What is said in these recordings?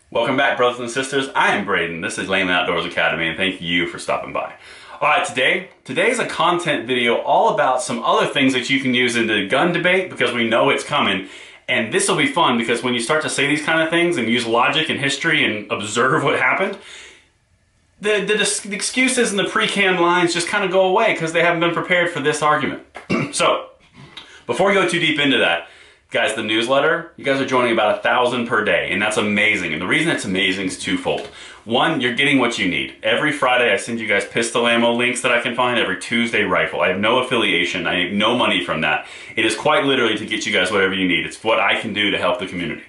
Welcome back, brothers and sisters. I am Braden. This is Layman Outdoors Academy, and thank you for stopping by. Alright, today's a content video all about some other things that you can use in the gun debate because we know it's coming. And this will be fun because when you start to say these kind of things and use logic and history and observe what happened, the excuses and the pre-canned lines just kind of go away because they haven't been prepared for this argument. So, before we go too deep into that, guys, the newsletter, you guys are joining about 1,000 per day, and that's amazing. And the reason it's amazing is twofold. One, you're getting what you need. Every Friday, I send you guys pistol ammo links that I can find. Every Tuesday, rifle. I have no affiliation. I make no money from that. It is quite literally to get you guys whatever you need. It's what I can do to help the community.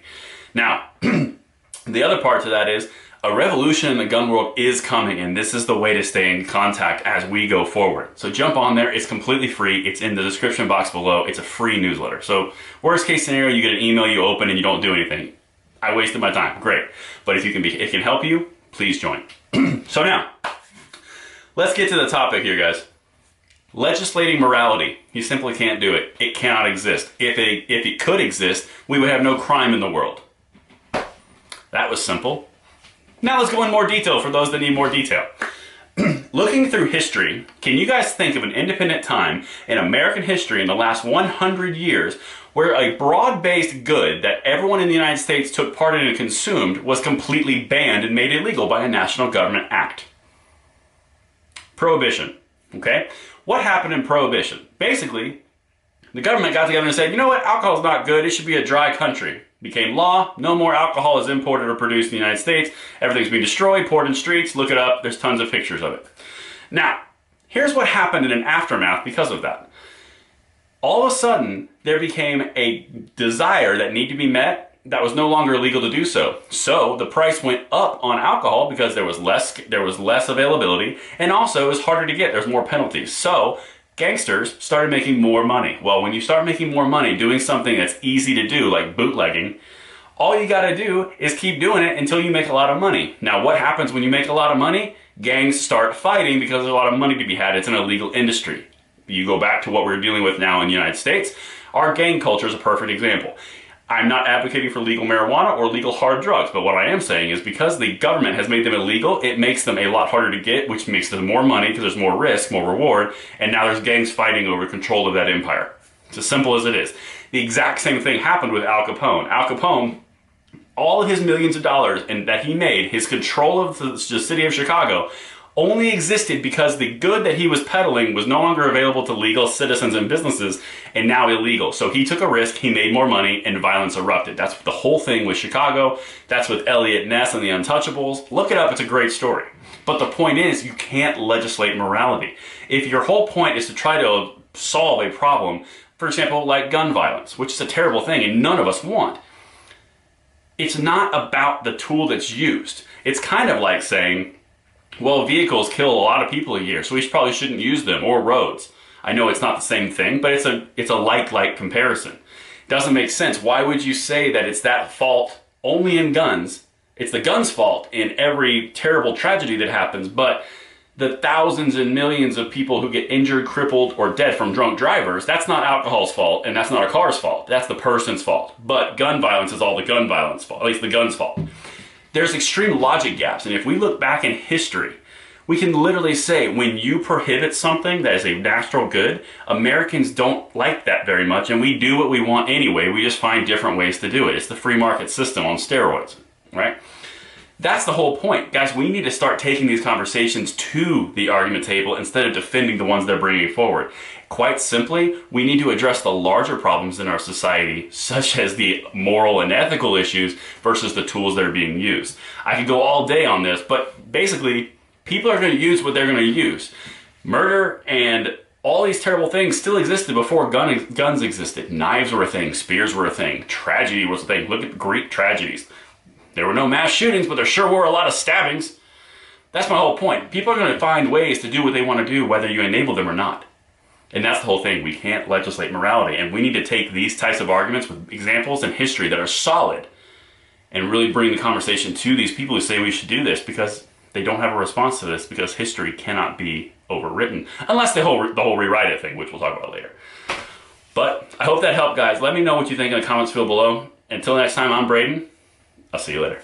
Now, the other part to that is, a revolution in the gun world is coming, and this is the way to stay in contact as we go forward. So jump on there. It's completely free. It's in the description box below. It's a free newsletter. So worst case scenario, you get an email, you open, and you don't do anything. I wasted my time. Great. But if it can help you, please join. So now, let's get to the topic here, guys. Legislating morality. You simply can't do it. It cannot exist. If it could exist, we would have no crime in the world. That was simple. Now let's go in more detail for those that need more detail. Looking through history, can you guys think of an independent time in American history in the last 100 years where a broad-based good that everyone in the United States took part in and consumed was completely banned and made illegal by a national government act? Prohibition. Okay? What happened in Prohibition? Basically, the government got together and said, you know what, alcohol's not good, it should be a dry country. Became law, no more alcohol is imported or produced in the United States, everything's being destroyed, poured in streets, look it up, there's tons of pictures of it. Now, here's what happened in an aftermath because of that. All of a sudden, there became a desire that needed to be met that was no longer illegal to do so. So the price went up on alcohol because there was less availability, and also it was harder to get, there's more penalties. So gangsters started making more money. Well, when you start making more money doing something that's easy to do, like bootlegging, all you gotta do is keep doing it until you make a lot of money. Now, what happens when you make a lot of money? Gangs start fighting because there's a lot of money to be had. It's an illegal industry. You go back to what we're dealing with now in the United States, our gang culture is a perfect example. I'm not advocating for legal marijuana or legal hard drugs, but what I am saying is because the government has made them illegal, it makes them a lot harder to get, which makes them more money because there's more risk, more reward, and now there's gangs fighting over control of that empire. It's as simple as it is. The exact same thing happened with Al Capone. Al Capone, all of his millions of dollars that he made, his control of the city of Chicago, only existed because the good that he was peddling was no longer available to legal citizens and businesses and now illegal. So he took a risk, he made more money, and violence erupted. That's the whole thing with Chicago. That's with Elliot Ness and the Untouchables. Look it up, it's a great story. But the point is, you can't legislate morality. If your whole point is to try to solve a problem, for example, like gun violence, which is a terrible thing and none of us want, it's not about the tool that's used. It's kind of like saying, well, vehicles kill a lot of people a year, so we probably shouldn't use them, or roads. I know it's not the same thing, but it's a like comparison. It doesn't make sense. Why would you say that it's that fault only in guns? It's the gun's fault in every terrible tragedy that happens, but the thousands and millions of people who get injured, crippled, or dead from drunk drivers, that's not alcohol's fault, and that's not a car's fault. That's the person's fault. But gun violence is all the gun violence fault, at least the gun's fault. There's extreme logic gaps, and if we look back in history, we can literally say when you prohibit something that is a natural good, Americans don't like that very much, and we do what we want anyway. We just find different ways to do it. It's the free market system on steroids, right? That's the whole point. Guys, we need to start taking these conversations to the argument table instead of defending the ones they're bringing forward. Quite simply, we need to address the larger problems in our society, such as the moral and ethical issues versus the tools that are being used. I could go all day on this, but basically, people are going to use what they're going to use. Murder and all these terrible things still existed before guns existed. Knives were a thing, spears were a thing, tragedy was a thing. Look at the Greek tragedies. There were no mass shootings, but there sure were a lot of stabbings. That's my whole point. People are going to find ways to do what they want to do, whether you enable them or not. And that's the whole thing. We can't legislate morality, and we need to take these types of arguments with examples in history that are solid and really bring the conversation to these people who say we should do this because they don't have a response to this because history cannot be overwritten unless the whole rewrite it thing, which we'll talk about later. But I hope that helped, guys. Let me know what you think in the comments field below. Until next time, I'm Braden. I'll see you later.